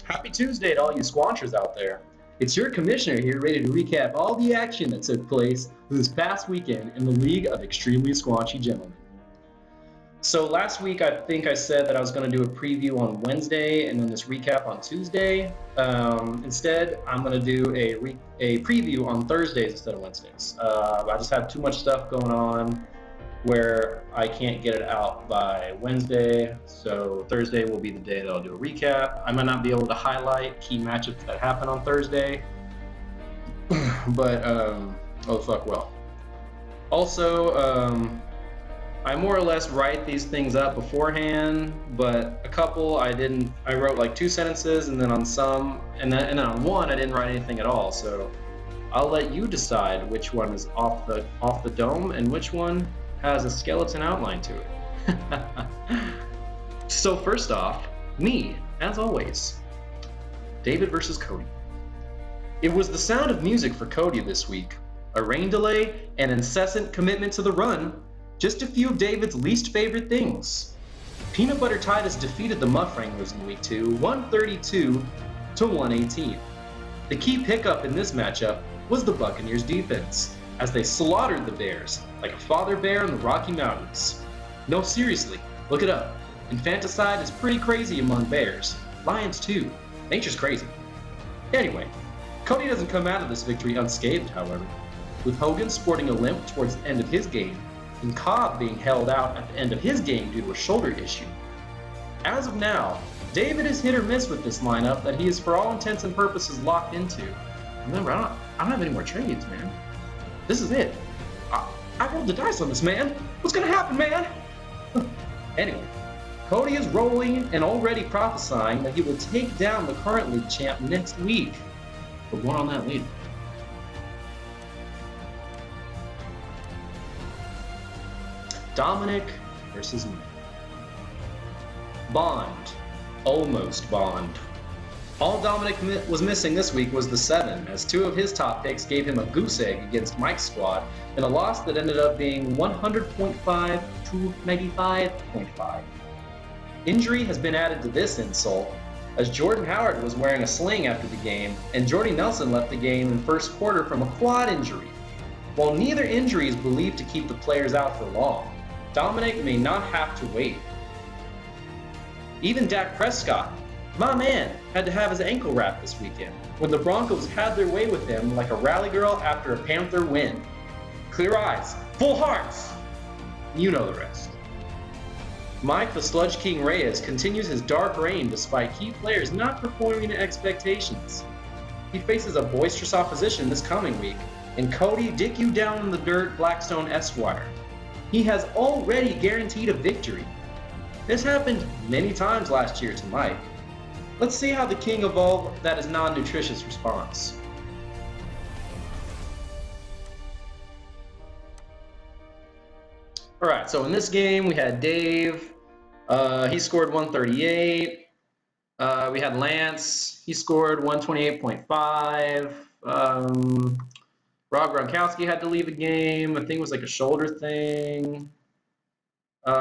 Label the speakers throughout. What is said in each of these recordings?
Speaker 1: Happy Tuesday to all you squanchers out there. It's your commissioner here ready to recap all the action that took place this past weekend in the League of Extremely Squanchy Gentlemen. So last week I think I said that I was going to do a preview on Wednesday and then this recap on Tuesday. Instead, I'm going to do a preview on Thursdays instead of Wednesdays. I just have too much stuff going on where I can't get it out by Wednesday, so Thursday will be the day that I'll do a recap. I might not be able to highlight key matchups that happen on Thursday, but oh fuck well. Also, I more or less write these things up beforehand, but a couple I didn't. I wrote like 2 sentences, and then on some, and then on one I didn't write anything at all. So I'll let you decide which one is off the dome and which one has a skeleton outline to it. So first off, me, as always. David versus Cody. It was the sound of music for Cody this week. A rain delay, an incessant commitment to the run, just a few of David's least favorite things. Peanut Butter Titus defeated the Muff Wranglers in week 2, 132 to 118. The key pickup in this matchup was the Buccaneers defense, as they slaughtered the Bears like a father bear in the Rocky Mountains. No, seriously, look it up. Infanticide is pretty crazy among bears. Lions too. Nature's crazy. Anyway, Cody doesn't come out of this victory unscathed, however, with Hogan sporting a limp towards the end of his game and Cobb being held out at the end of his game due to a shoulder issue. As of now, David is hit or miss with this lineup that he is for all intents and purposes locked into. Remember, I don't have any more trades, man. This is it. I rolled the dice on this, man. What's gonna happen, man? Anyway, Cody is rolling and already prophesying that he will take down the current league champ next week. But more on that later. Dominic versus me. Bond. Almost Bond. All Dominic was missing this week was the 7, as 2 of his top picks gave him a goose egg against Mike's squad in a loss that ended up being 100.5 to 95.5. Injury has been added to this insult, as Jordan Howard was wearing a sling after the game, and Jordy Nelson left the game in first quarter from a quad injury. While neither injury is believed to keep the players out for long, Dominic may not have to wait. Even Dak Prescott, my man, had to have his ankle wrapped this weekend when the Broncos had their way with him like a rally girl after a Panther win. Clear eyes, full hearts. You know the rest. Mike the Sludge King Reyes continues his dark reign despite key players not performing to expectations. He faces a boisterous opposition this coming week, and Cody Dick You Down in the Dirt Blackstone Esquire. He has already guaranteed a victory. This happened many times last year to Mike. Let's see how the King evolved that is non-nutritious response. All right, so in this game we had Dave. He scored 138. We had Lance. He scored 128.5. Rob Gronkowski had to leave the game. I think it was like a shoulder thing. We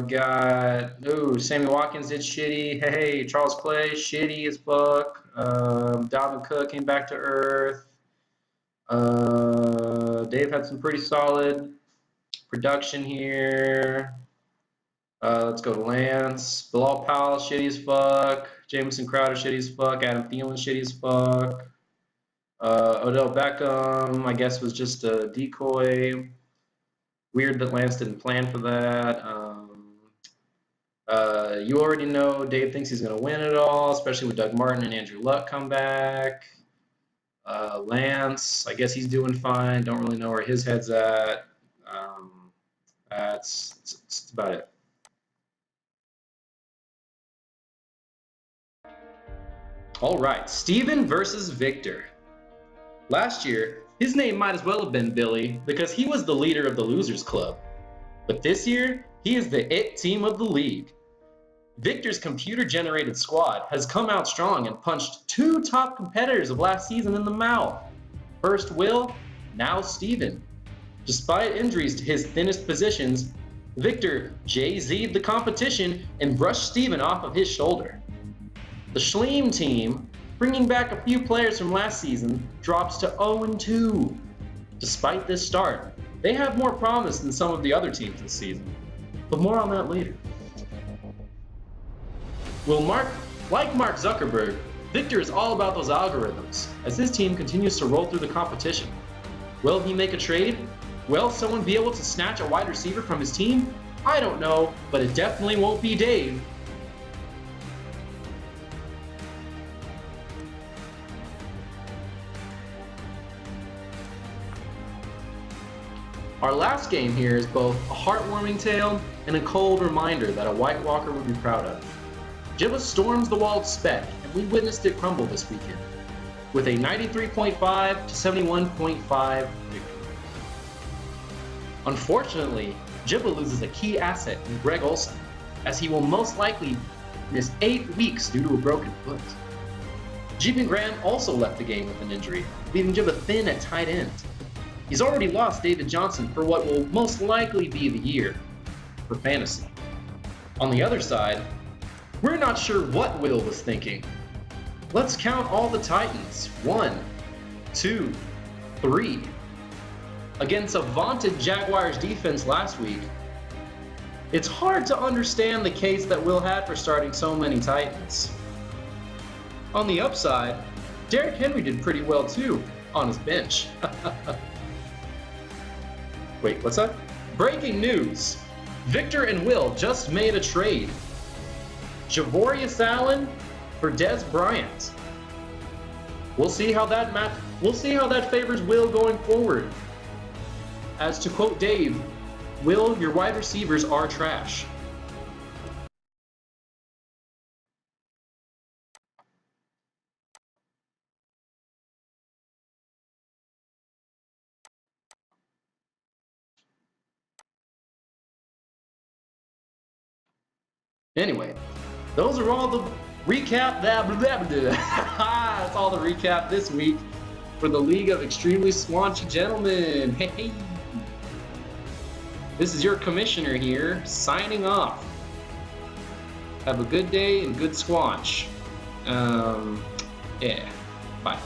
Speaker 1: got, Sammy Watkins did shitty. Hey, Charles Clay, shitty as fuck. Dalvin Cook came back to earth. Dave had some pretty solid production here. Let's go to Lance. Bilal Powell, shitty as fuck. Jamison Crowder, shitty as fuck. Adam Thielen, shitty as fuck. Odell Beckham, I guess, was just a decoy. Weird that Lance didn't plan for that. You already know Dave thinks he's going to win it all, especially with Doug Martin and Andrew Luck come back. Lance, I guess he's doing fine. Don't really know where his head's at. That's about it. All right, Steven versus Victor. Last year, his name might as well have been Billy because he was the leader of the Losers Club. But this year, he is the it team of the league. Victor's computer-generated squad has come out strong and punched 2 top competitors of last season in the mouth. First Will, now Steven. Despite injuries to his thinnest positions, Victor Jay-Z'd the competition and brushed Steven off of his shoulder. The Schleem team, bringing back a few players from last season, drops to 0-2. Despite this start, they have more promise than some of the other teams this season, but more on that later. Like Mark Zuckerberg, Victor is all about those algorithms as his team continues to roll through the competition. Will he make a trade? Will someone be able to snatch a wide receiver from his team? I don't know, but it definitely won't be Dave. Our last game here is both a heartwarming tale and a cold reminder that a White Walker would be proud of. Jibba storms the walled spec, and we witnessed it crumble this weekend, with a 93.5 to 71.5 victory. Unfortunately, Jibba loses a key asset in Greg Olsen, as he will most likely miss 8 weeks due to a broken foot. Jeepin Graham also left the game with an injury, leaving Jibba thin at tight end. He's already lost David Johnson for what will most likely be the year for fantasy. On the other side, we're not sure what Will was thinking. Let's count all the Titans. 1, 2, 3. Against a vaunted Jaguars defense last week, it's hard to understand the case that Will had for starting so many Titans. On the upside, Derrick Henry did pretty well too on his bench. Wait, what's that? Breaking news! Victor and Will just made a trade. Javorius Allen for Dez Bryant. We'll see how that favors Will going forward. As to quote Dave, Will, your wide receivers are trash. Anyway, those are all the recap. That's all the recap this week for the League of Extremely Squanchy Gentlemen. Hey, this is your commissioner here, signing off. Have a good day and good squanch. Yeah, bye.